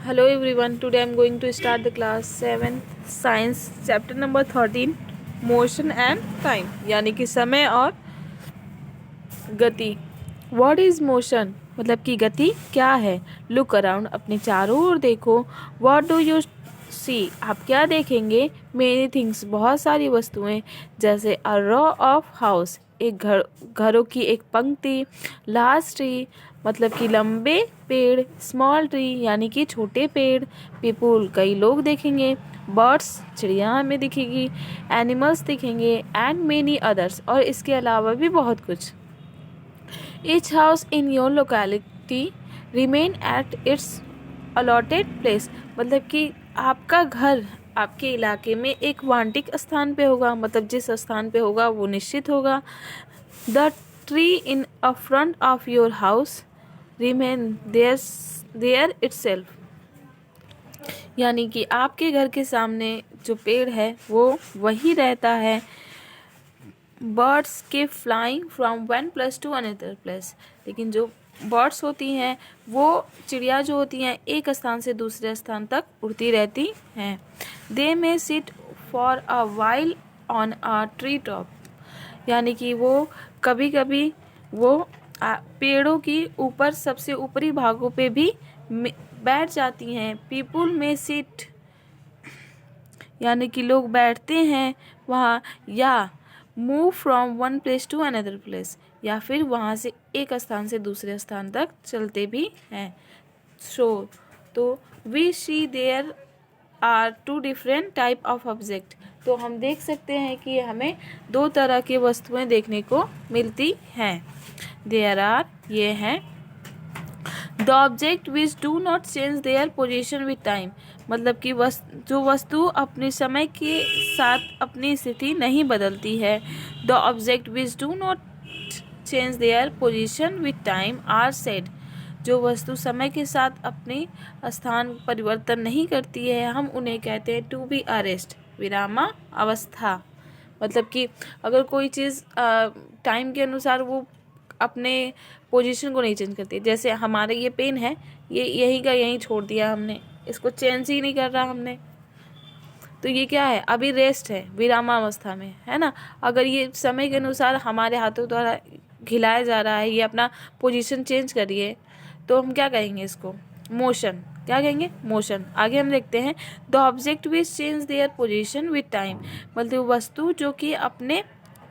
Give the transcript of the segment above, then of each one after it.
Hello everyone, today I am going to start the class 7th science chapter number 13 motion and time यानी कि समय और गति। What is motion? मतलब कि गति क्या है। Look around, अपने चारों ओर देखो। What do you see? आप क्या देखेंगे? Many things, बहुत सारी वस्तुएं, जैसे a row of house, एक घरों की एक पंक्ति। Large tree, मतलब कि लंबे पेड़। स्मॉल ट्री यानी कि छोटे पेड़। पीपुल, कई लोग देखेंगे। बर्ड्स, चिड़िया हमें दिखेगी। एनिमल्स दिखेंगे। एंड मेनी अदर्स, और इसके अलावा भी बहुत कुछ। Each house in your locality remain at its allotted place, मतलब कि आपका घर आपके इलाके में एक वांटिक स्थान पे होगा, मतलब जिस स्थान पे होगा वो निश्चित होगा। The tree in a front of your house remain there itself, यानी कि आपके घर के सामने जो पेड़ है वो वही रहता है। बर्ड्स के flying from one place to another place, लेकिन जो बर्ड्स होती हैं वो चिड़िया जो होती हैं एक स्थान से दूसरे स्थान तक उड़ती रहती हैं। They may sit for a while on a tree top, यानी कि वो कभी कभी वो पेड़ों की ऊपर सबसे ऊपरी भागों पे भी बैठ जाती हैं। पीपुल में सिट, यानी कि लोग बैठते हैं वहाँ। या move from one place to another place, या फिर वहाँ से एक स्थान से दूसरे स्थान तक चलते भी हैं। तो we see there are two different type of object, तो हम देख सकते हैं कि हमें दो तरह की वस्तुएं देखने को मिलती हैं। देयर आर, ये हैं। The object which do not change their position with time, मतलब कि जो वस्तु अपने समय के साथ अपनी स्थिति नहीं बदलती है। The object which do not change their position with time are said, जो वस्तु समय के साथ अपने स्थान परिवर्तन नहीं करती है हम उन्हें कहते हैं टू बी अरेस्ट, विरामा अवस्था। मतलब कि अगर कोई चीज़ टाइम के अनुसार वो अपने पोजीशन को नहीं चेंज करती, जैसे हमारे ये पेन है, ये यहीं का यहीं छोड़ दिया हमने, इसको चेंज ही नहीं कर रहा हमने, तो ये क्या है, अभी रेस्ट है, विरामावस्था में है ना। अगर ये समय के अनुसार हमारे हाथों द्वारा खिलाया जा रहा है, ये अपना पोजीशन चेंज करिए, तो हम क्या कहेंगे इसको, मोशन। क्या कहेंगे, मोशन। आगे हम देखते हैं, the object which change their position with time, मतलब वस्तु जो कि अपने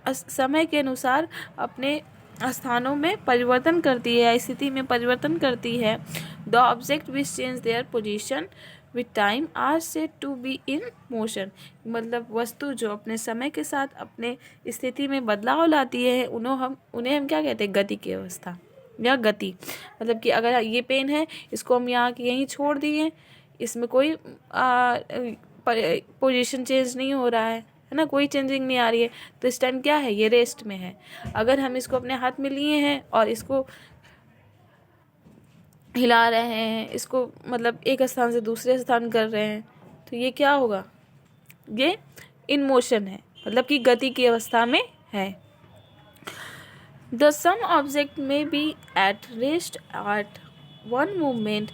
समय के अनुसार अपने स्थानों में परिवर्तन करती है, स्थिति में परिवर्तन करती है। The object which change their position with time are said to be in motion, मतलब वस्तु जो अपने समय के साथ अपने स्थिति में बदलाव लाती है उन्हें हम क्या कहते हैं, गति की अवस्था या गति। मतलब कि अगर ये पेन है, इसको हम यहाँ की यहीं छोड़ दिए, इसमें कोई पोजीशन चेंज नहीं हो रहा है ना, कोई चेंजिंग नहीं आ रही है, तो इस टाइम क्या है, ये रेस्ट में है। अगर हम इसको अपने हाथ में लिए हैं और इसको हिला रहे हैं, इसको मतलब एक स्थान से दूसरे स्थान कर रहे हैं, तो ये क्या होगा, ये इन मोशन है, मतलब कि गति की अवस्था में है। The some object may be at rest at one moment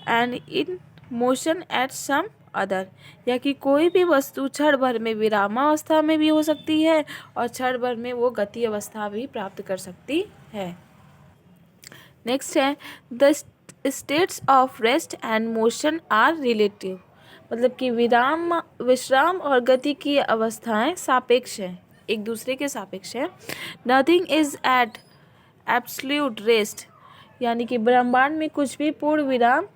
and in motion at some other, या कि कोई भी वस्तु क्षण भर में विरामावस्था में भी हो सकती है और क्षण भर में वो गति अवस्था भी प्राप्त कर सकती है। नेक्स्ट है, the states of rest and motion are relative, मतलब कि विश्राम और गति की अवस्थाएं सापेक्ष हैं, एक दूसरे के सापेक्ष है। Nothing is at absolute rest, यानी कि ब्रह्मांड में कुछ भी पूर्ण विराम,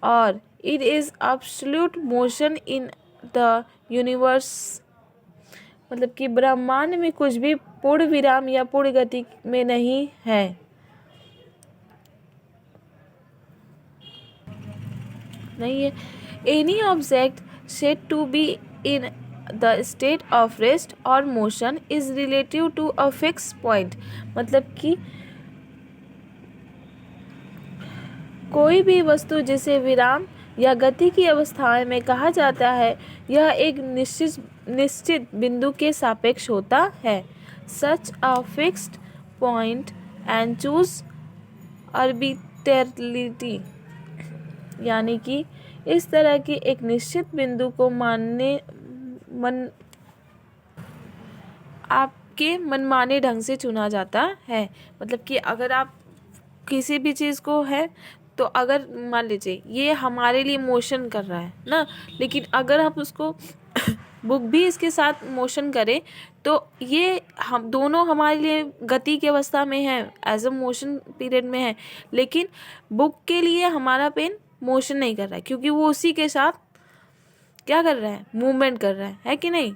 और it is absolute motion in the universe, मतलब कि ब्रह्मांड में कुछ भी पूर्ण विराम या पूर्ण गति में नहीं है। नहीं है। Any object said to be in the state of rest और motion is relative to a fix point, मतलब कि कोई भी वस्तु जिसे विराम या गति की अवस्थाएं में कहा जाता है, यह एक निश्चित बिंदु के सापेक्ष होता है। Such a fixed point and choose arbitrarily, यानी कि इस तरह की एक निश्चित बिंदु को आपके मनमाने ढंग से चुना जाता है। मतलब कि अगर आप किसी भी चीज़ को है, तो अगर मान लीजिए ये हमारे लिए मोशन कर रहा है ना, लेकिन अगर हम उसको बुक भी इसके साथ मोशन करें तो ये हम दोनों हमारे लिए गति की अवस्था में है, एज अ मोशन पीरियड में है, लेकिन बुक के लिए हमारा पेन मोशन नहीं कर रहा है, क्योंकि वो उसी के साथ क्या कर रहा है, मूवमेंट कर रहा है कि नहीं।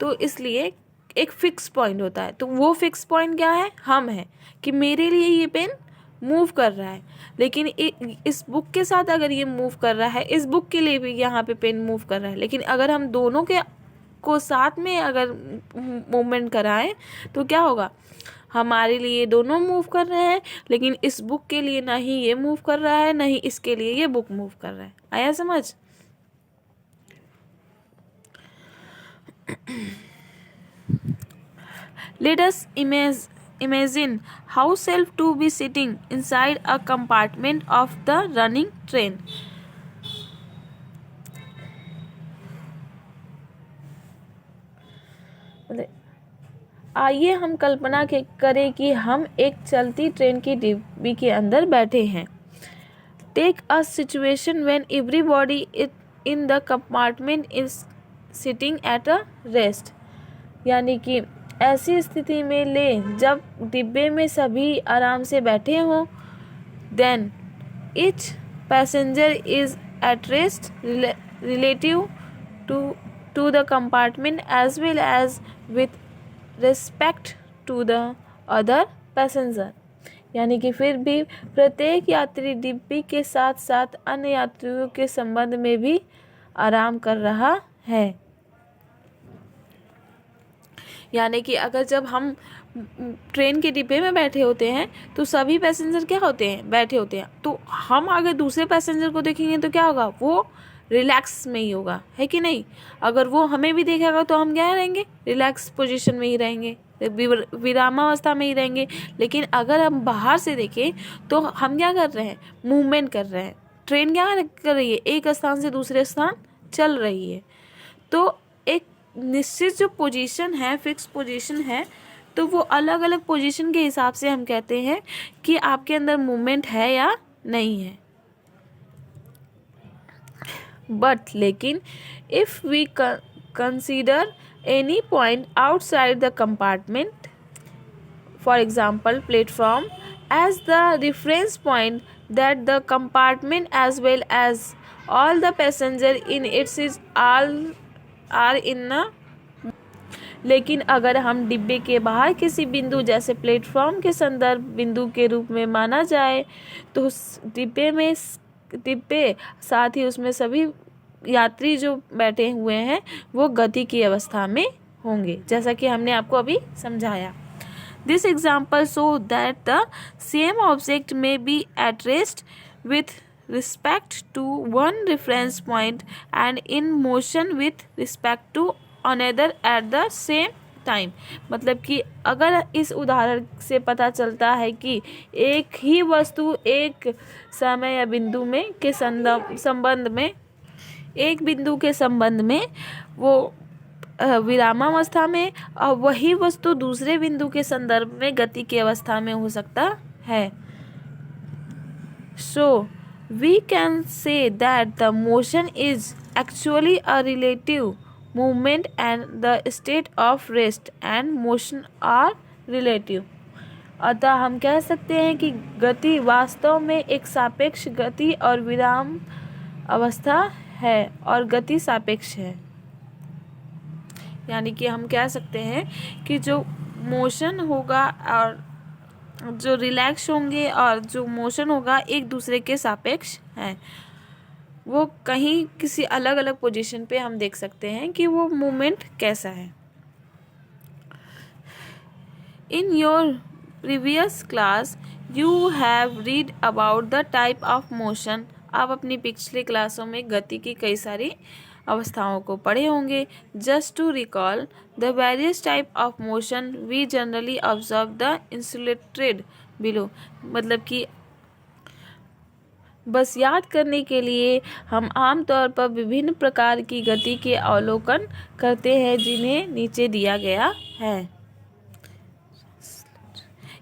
तो इसलिए एक फिक्स पॉइंट होता है, तो वो फिक्स पॉइंट क्या है, हम है कि मेरे लिए ये पेन मूव कर रहा है, लेकिन इस बुक के साथ अगर ये मूव कर रहा है, इस बुक के लिए भी यहाँ पे पेन मूव कर रहा है, लेकिन अगर हम दोनों के को साथ में अगर मूवमेंट कराएं तो क्या होगा, हमारे लिए दोनों मूव कर रहे हैं, लेकिन इस बुक के लिए ना ही ये मूव कर रहा है, ना ही इसके लिए ये बुक मूव कर रहा है। आया समझ? Let us imagine how self to be sitting inside a compartment of the running train. आइए हम कल्पना करें कि हम एक चलती ट्रेन की डिब्बी के अंदर बैठे हैं। Take a situation when everybody in the compartment is sitting at a rest. यानी कि ऐसी स्थिति में ले जब डिब्बे में सभी आराम से बैठे हों, then each passenger is at rest relative to the compartment as well as with respect to the other passenger. यानी कि फिर भी प्रत्येक यात्री डिब्बी के साथ साथ अन्य यात्रियों के संबंध में भी आराम कर रहा है। यानी कि अगर जब हम ट्रेन के डिब्बे में बैठे होते हैं तो सभी पैसेंजर क्या होते हैं, बैठे होते हैं, तो हम अगर दूसरे पैसेंजर को देखेंगे तो क्या होगा, वो रिलैक्स में ही होगा, है कि नहीं। अगर वो हमें भी देखेगा तो हम क्या रहेंगे, रिलैक्स पोजीशन में ही रहेंगे, विरामावस्था में ही रहेंगे। लेकिन अगर हम बाहर से देखें तो हम क्या कर रहे हैं, मूवमेंट कर रहे हैं, ट्रेन क्या कर रही है, एक स्थान से दूसरे स्थान चल रही है। तो एक निश्चित जो पोजीशन है, फिक्स पोजीशन है, तो वो अलग अलग पोजीशन के हिसाब से हम कहते हैं कि आपके अंदर मूवमेंट है या नहीं है। बट लेकिन if we consider any point outside the compartment, for example platform, as the reference point, that the compartment as well as all the passenger in it is all are in a। लेकिन अगर हम डिब्बे के बाहर किसी बिंदु जैसे platform के संदर्भ बिंदु के रूप में माना जाए तो डिब्बे साथ ही उसमें सभी यात्री जो बैठे हुए हैं वो गति की अवस्था में होंगे, जैसा कि हमने आपको अभी समझाया। This example shows that the same object may be at rest with respect to one reference point and in motion with respect to another at the same time। मतलब कि अगर इस उदाहरण से पता चलता है कि एक ही वस्तु एक समय या बिंदु में के संबंध में, एक बिंदु के संबंध में वो विरामावस्था में, और वही वस्तु दूसरे बिंदु के संदर्भ में गति की अवस्था में हो सकता है। So we can say that the motion is actually a relative movement and the state of rest and motion are relative. अतः हम कह सकते हैं कि गति वास्तव में एक सापेक्ष गति और विराम अवस्था है, और गति सापेक्ष है। यानी कि हम कह सकते हैं कि जो मोशन होगा और जो रिलैक्स होंगे और जो मोशन होगा एक दूसरे के सापेक्ष हैं। वो कहीं किसी अलग अलग पोजीशन पे हम देख सकते हैं कि वो मूवमेंट कैसा है। In your previous class you have read about the type of motion. आप अपनी पिछली क्लासों में गति की कई सारी अवस्थाओं को पढ़े होंगे। Just to recall the various type of motion we generally observe the insulated below. मतलब कि बस याद करने के लिए हम आमतौर पर विभिन्न प्रकार की गति के अवलोकन करते हैं जिन्हें नीचे दिया गया है।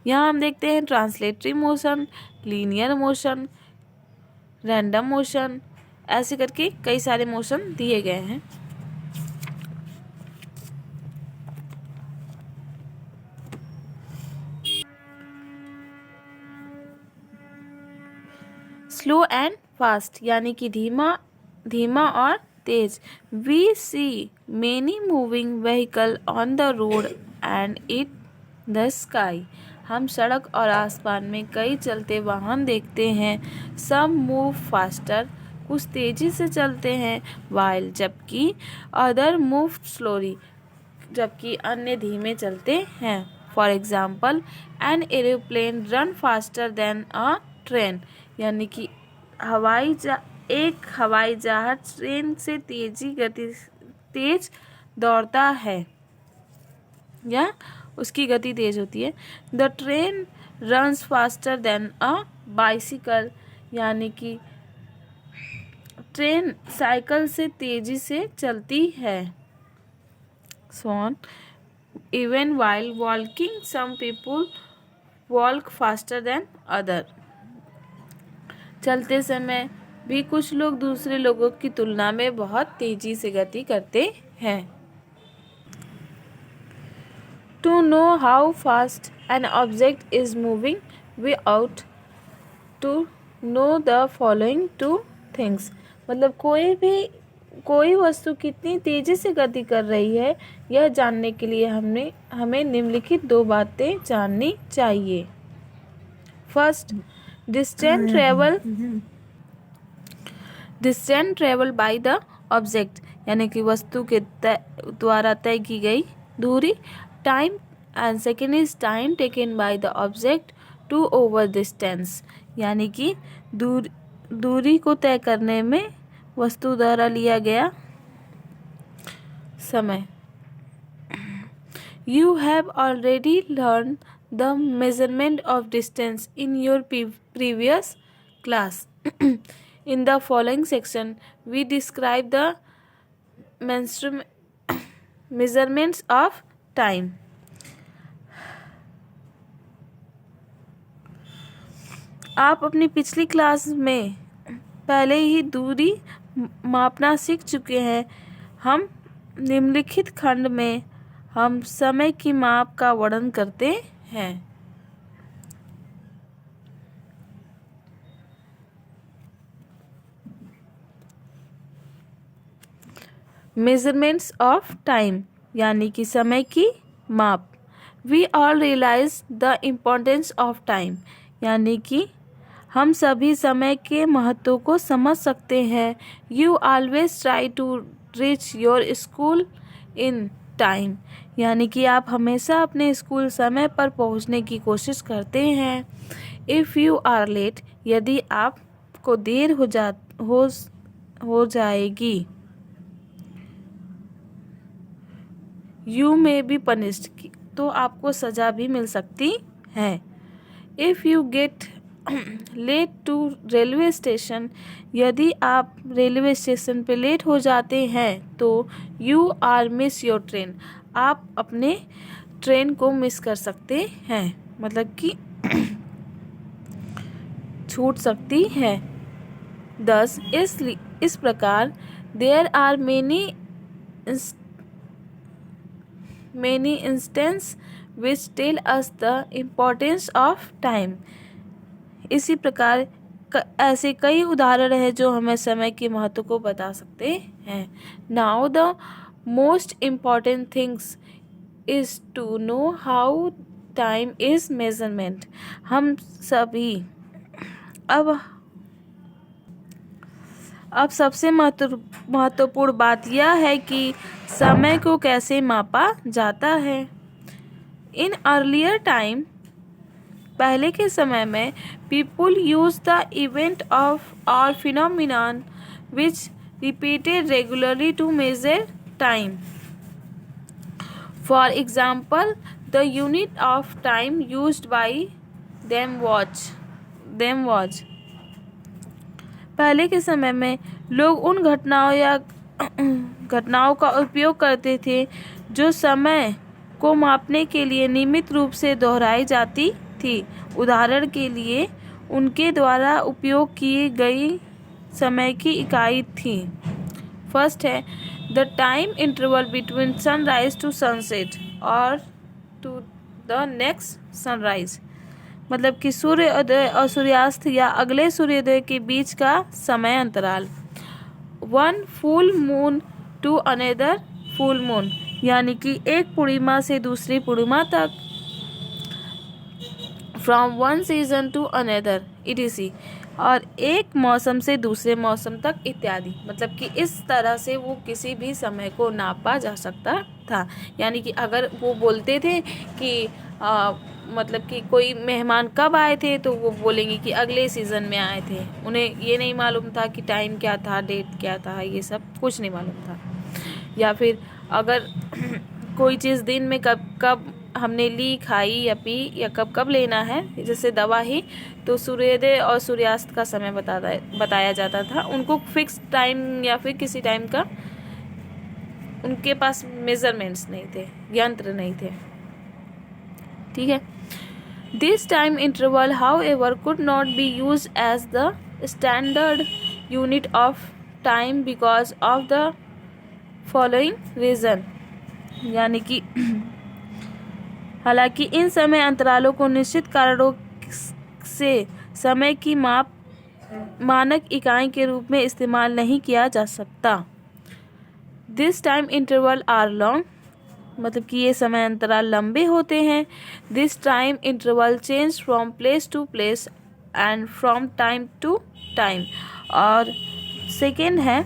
यहाँ हम देखते हैं translatory motion, linear motion, random motion, ऐसे करके कई सारे मोशन दिए गए हैं। स्लो एंड फास्ट यानी कि धीमा और तेज। We see many moving vehicle on the road and in the sky. हम सड़क और आसमान में कई चलते वाहन देखते हैं। सम मूव फास्टर, कुछ तेजी से चलते हैं, वाइल जबकि अदर मूव स्लोली, जबकि अन्य धीमे चलते हैं। For example an aeroplane run faster than a train, यानी कि एक हवाई जहाज ट्रेन से तेज दौड़ता है या उसकी गति तेज होती है। The train runs faster than a bicycle, यानी कि ट्रेन साइकिल से तेजी से चलती है। So on. Even while walking, some people walk faster than other. चलते समय भी कुछ लोग दूसरे लोगों की तुलना में बहुत तेजी से गति करते हैं। To know how fast an object is moving, we ought to know the following two things. मतलब कोई वस्तु कितनी तेजी से गति कर रही है यह जानने के लिए हमें निम्नलिखित दो बातें जाननी चाहिए। First, distance travel by the object, यानी कि वस्तु के द्वारा तय की गई दूरी। Time and second is time taken by the object to over distance, यानी कि दूरी को तय करने में वस्तु द्वारा लिया गया समय। You have already learned the measurement of distance in your previous class. In the following section, we describe the measurements of time. आप अपनी पिछली क्लास में पहले ही दूरी मापना सीख चुके हैं। हम निम्नलिखित खंड में हम समय की माप का वर्णन करते हैं। मेजरमेंट्स ऑफ टाइम यानी कि समय की माप। We all realise the importance of time, यानी कि हम सभी समय के महत्व को समझ सकते हैं। You always try to reach your school in time, यानी कि आप हमेशा अपने स्कूल समय पर पहुंचने की कोशिश करते हैं। इफ़ यू आर लेट, यदि आपको देर हो जाएगी। यू मे बी पनिश्ड, तो आपको सजा भी मिल सकती है। If you get late to railway station, यदि आप रेलवे स्टेशन पे लेट हो जाते हैं तो you are miss your train, आप अपने ट्रेन को मिस कर सकते हैं, मतलब कि छूट सकती है। दस इस प्रकार there are many instance which tell us the importance of time. इसी प्रकार ऐसे कई उदाहरण हैं जो हमें समय के महत्व को बता सकते हैं। Now the most important things is to know how time is measurement. हम सभी अब सबसे महत्वपूर्ण बात यह है कि समय को कैसे मापा जाता है। इन अर्लियर टाइम, पहले के समय में, people use the event of और phenomenon which repeated regularly to measure time. For example, the unit of time used by them was पहले के समय में लोग उन घटनाओं का उपयोग करते थे जो समय को मापने के लिए नियमित रूप से दोहराई जाती थी। उदाहरण के लिए उनके द्वारा उपयोग की गई समय की इकाई थी। फर्स्ट है the time interval between sunrise to sunset और टू द नेक्स्ट सनराइज, मतलब कि सूर्योदय और सूर्यास्त या अगले सूर्योदय के बीच का समय अंतराल। One full moon to another full moon, यानी कि एक पूर्णिमा से दूसरी पूर्णिमा तक। From one season to another etc, और एक मौसम से दूसरे मौसम तक इत्यादि। मतलब कि इस तरह से वो किसी भी समय को नापा जा सकता था। यानी कि अगर वो बोलते थे कि मतलब कि कोई मेहमान कब आए थे, तो वो बोलेंगे कि अगले सीज़न में आए थे। उन्हें ये नहीं मालूम था कि टाइम क्या था, डेट क्या था, ये सब कुछ नहीं मालूम था। या फिर अगर कोई चीज़ दिन में कब कब हमने ली, खाई या पी, या कब कब लेना है, जैसे दवा ही, तो सूर्योदय और सूर्यास्त का समय बताया जाता था। उनको फिक्स टाइम या फिर किसी टाइम का उनके पास मेजरमेंट्स नहीं थे, यंत्र नहीं थे। ठीक है। This time interval however could not be used as the standard unit of time because of the following reason, यानी कि हालांकि इन समय अंतरालों को निश्चित कारणों से समय की मानक इकाई के रूप में इस्तेमाल नहीं किया जा सकता। This time interval are long, मतलब कि ये समय अंतराल लंबे होते हैं। This time interval change from place to place and from time to time. और सेकेंड है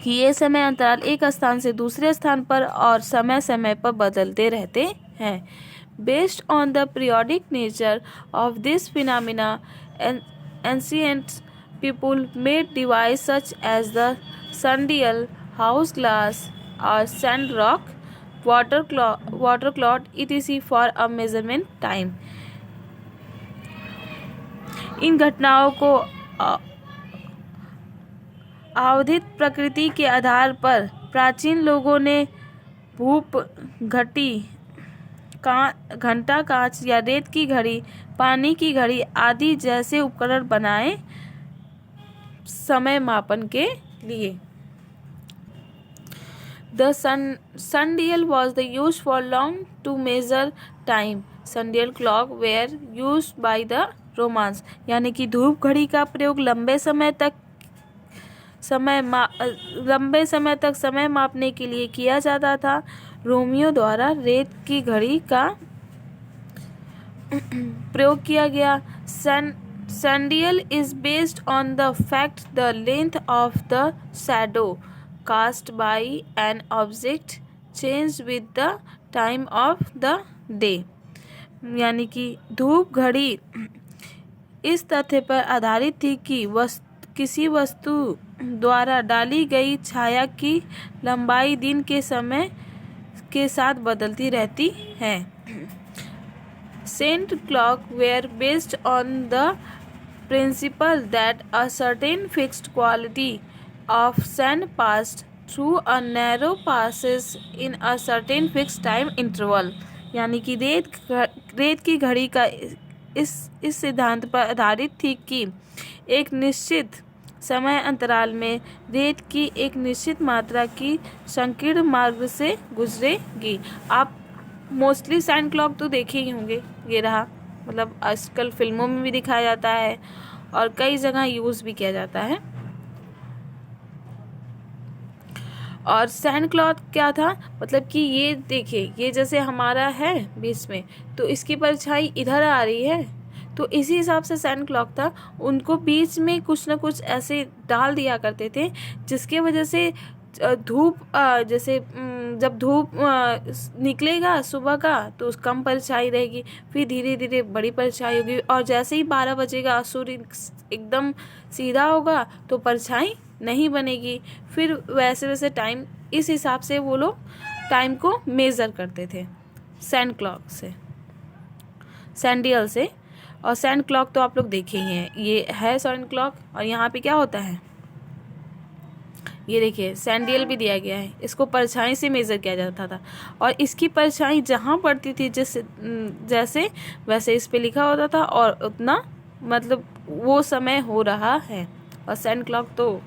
कि ये समय अंतराल एक स्थान से दूसरे स्थान पर और समय समय पर बदलते रहते हैं। Based on the periodic nature of this phenomena, ancient people made device such as the sundial, house glass or sand rock, water clock etc for a measurement time। इन घटनाओं को अवधित प्रकृति के आधार पर प्राचीन लोगों ने धूप घड़ी, घंटा कांच या रेत की घड़ी, पानी की घड़ी आदि जैसे उपकरण बनाए समय मापन के लिए। The sundial was the used for long to measure time. Sundial clock were used by the Romans, यानी कि धूप घड़ी का प्रयोग लंबे समय तक समय मापने के लिए किया जाता था। रोमियो द्वारा रेत की घड़ी का प्रयोग किया गया। Sundial is based on the fact the length of the shadow cast by an object changed with the time of the day, यानी कि धूप घड़ी इस तथ्य पर आधारित थी कि किसी वस्तु द्वारा डाली गई छाया की लंबाई दिन के समय के साथ बदलती रहती है। Saint clock were based on the principle that a certain fixed quality of sand passed through a narrow passage in a certain fixed time interval, यानी कि रेत की घड़ी का इस सिद्धांत पर आधारित थी कि एक निश्चित समय अंतराल में रेत की एक निश्चित मात्रा की संकीर्ण मार्ग से गुजरेगी। आप मोस्टली सैंड क्लॉक तो देखे ही होंगे, ये रहा, मतलब आजकल फिल्मों में भी दिखाया जाता है और कई जगह यूज़ भी किया जाता है। और सैंड क्लॉथ क्या था, मतलब कि ये देखिए, ये जैसे हमारा है बीच में, तो इसकी परछाई इधर आ रही है, तो इसी हिसाब से सैंड क्लॉक था। उनको बीच में कुछ ना कुछ ऐसे डाल दिया करते थे जिसके वजह से धूप जैसे जब धूप निकलेगा सुबह का तो कम परछाई रहेगी, फिर धीरे धीरे बड़ी परछाई होगी, और जैसे ही 12 बजेगा सूर्य एकदम सीधा होगा तो परछाई नहीं बनेगी। फिर वैसे वैसे टाइम, इस हिसाब से वो लोग टाइम को मेज़र करते थे सैंड क्लॉक से, सैंडियल से। और सैंड क्लॉक तो आप लोग देखे ही हैं, ये है सैंड क्लॉक। और यहाँ पे क्या होता है, ये देखिए सैंडियल भी दिया गया है, इसको परछाई से मेज़र किया जाता था और इसकी परछाई जहाँ पड़ती थी जैसे वैसे इस पे लिखा होता था और उतना मतलब वो समय हो रहा है। और सैंड क्लॉक तो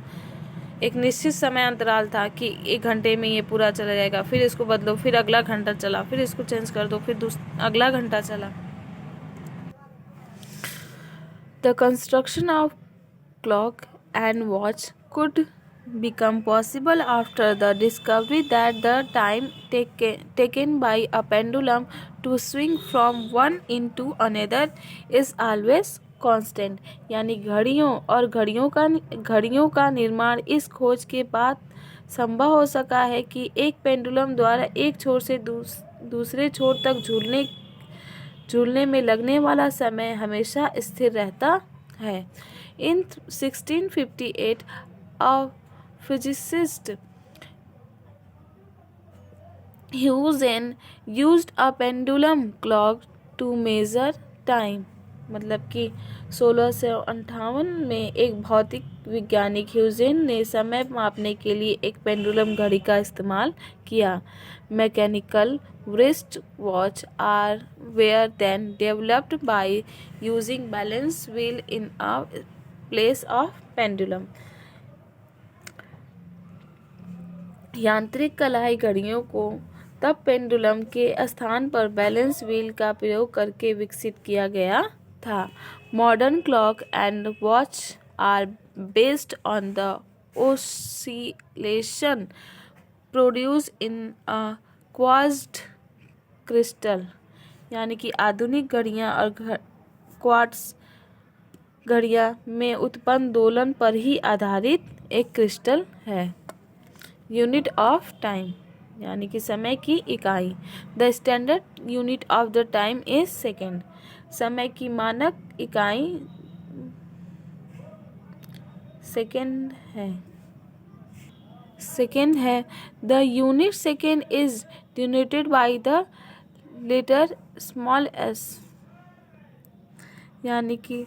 एक निश्चित समय अंतराल था कि 1 घंटे में ये पूरा चला जाएगा, फिर इसको बदलो, फिर अगला घंटा चला, फिर इसको चेंज कर दो, फिर अगला घंटा चला। The construction of clock and watch could become possible after the discovery that the time taken by a pendulum to swing from one into another is always constant। यानी घड़ियों का निर्माण इस खोज के बाद संभव हो सका है कि एक पेंडुलम द्वारा एक छोर से दूसरे छोर तक झूलने में लगने वाला समय हमेशा स्थिर रहता है। In 1658, a physicist Huygens used a pendulum clock to measure time। मतलब कि 1658 में एक भौतिक वैज्ञानिक ह्यूजेन ने समय मापने के लिए एक पेंडुलम घड़ी का इस्तेमाल किया। Mechanical wrist watch are were then developed by using balance wheel in a place of pendulum। यांत्रिक कलाई घड़ियों को तब पेंडुलम के स्थान पर बैलेंस व्हील का प्रयोग करके विकसित किया गया था। Modern clock and watch are based on the oscillation produce in a quartz crystal. यानी कि आधुनिक घड़ियां और क्वार्ट्ज घड़ियां में उत्पन्न दोलन पर ही आधारित एक क्रिस्टल है। यूनिट ऑफ टाइम यानी कि समय की इकाई। The standard unit of the time is second. समय की मानक इकाई सेकेंड है। The unit second is denoted by the letter small S. यानी कि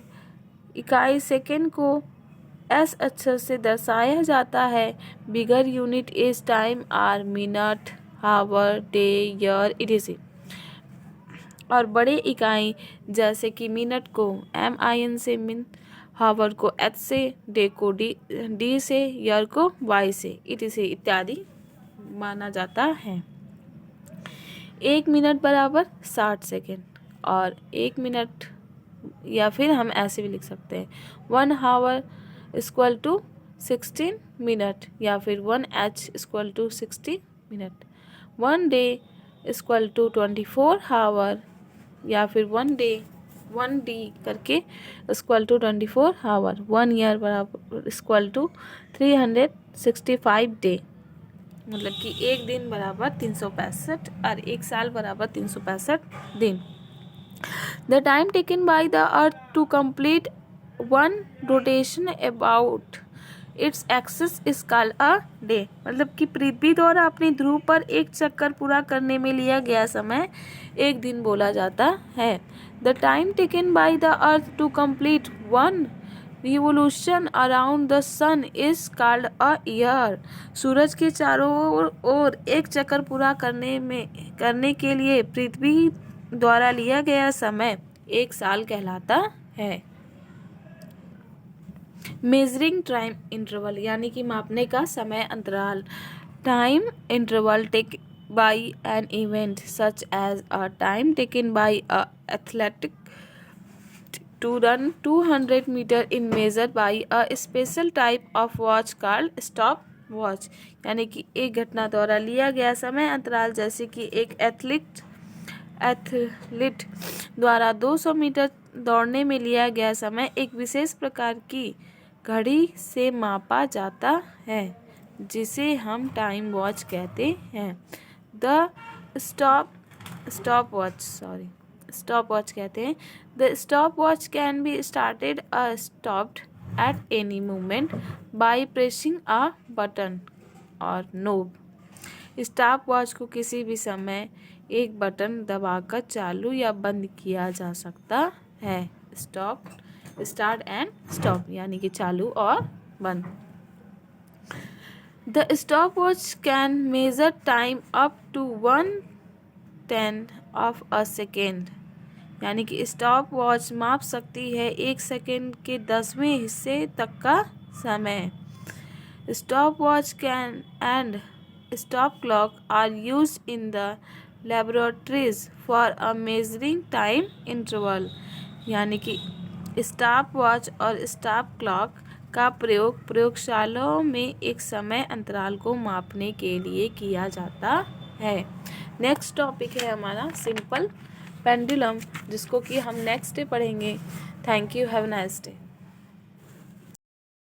इकाई सेकेंड को एस अक्षर से दर्शाया जाता है। Bigger unit is time are minute, hour, day, year etc। और बड़े इकाई जैसे कि मिनट को MIN से मिन, हावर को H से, डे को D से, ईयर को Y से etc इत्यादि माना जाता है। 1 मिनट बराबर 60 सेकेंड और 1 मिनट, या फिर हम ऐसे भी लिख सकते हैं 1 हावर इक्वल टू 16 मिनट, या फिर 1H equal to 60 minute. 1 day equal to 24 hour, या फिर 1D करके इक्वल टू 24 हावर। 1 ईयर बराबर इक्वल टू 365 डे। मतलब कि एक दिन बराबर 365 और एक साल बराबर 365 दिन। The time taken by the earth to complete one rotation about its axis is called a day. मतलब कि पृथ्वी द्वारा अपने ध्रुव पर एक चक्कर पूरा करने में लिया गया समय एक दिन बोला जाता है। The time taken by the earth to complete one revolution around the sun is called a year. सूरज के चारों ओर एक चक्कर पूरा करने के लिए पृथ्वी द्वारा लिया गया समय एक साल कहलाता है। मेजरिंग टाइम इंटरवल यानी कि मापने का समय अंतराल। Time interval take by an event such as a time taken by a athletic to run 200 meter in measured by a special type of watch called stop watch। यानी कि एक घटना द्वारा लिया गया समय अंतराल, जैसे कि एक एथलीट द्वारा 200 मीटर दौड़ने में लिया गया समय एक विशेष प्रकार की घड़ी से मापा जाता है, जिसे हम टाइम वॉच कहते हैं। द स्टॉप वॉच कहते हैं। The stop watch can be started और stopped at any moment by pressing a button और नोब। स्टॉप वॉच को किसी भी समय एक बटन दबाकर चालू या बंद किया जा सकता है। स्टार्ट एंड स्टॉप, यानी कि चालू और बंद। The stop watch can measure time up to 1/10 of a second, यानी कि स्टॉप वॉच माप सकती है 1 सेकेंड के 10वें हिस्से तक का समय। Stop watch can and stop clock are used in the laboratories for a measuring time interval, यानी कि स्टॉप वॉच और स्टॉप क्लॉक का प्रयोग प्रयोगशालाओं में एक समय अंतराल को मापने के लिए किया जाता है। नेक्स्ट टॉपिक है हमारा सिंपल पेंडुलम, जिसको कि हम नेक्स्ट डे पढ़ेंगे। Thank you, have a nice day.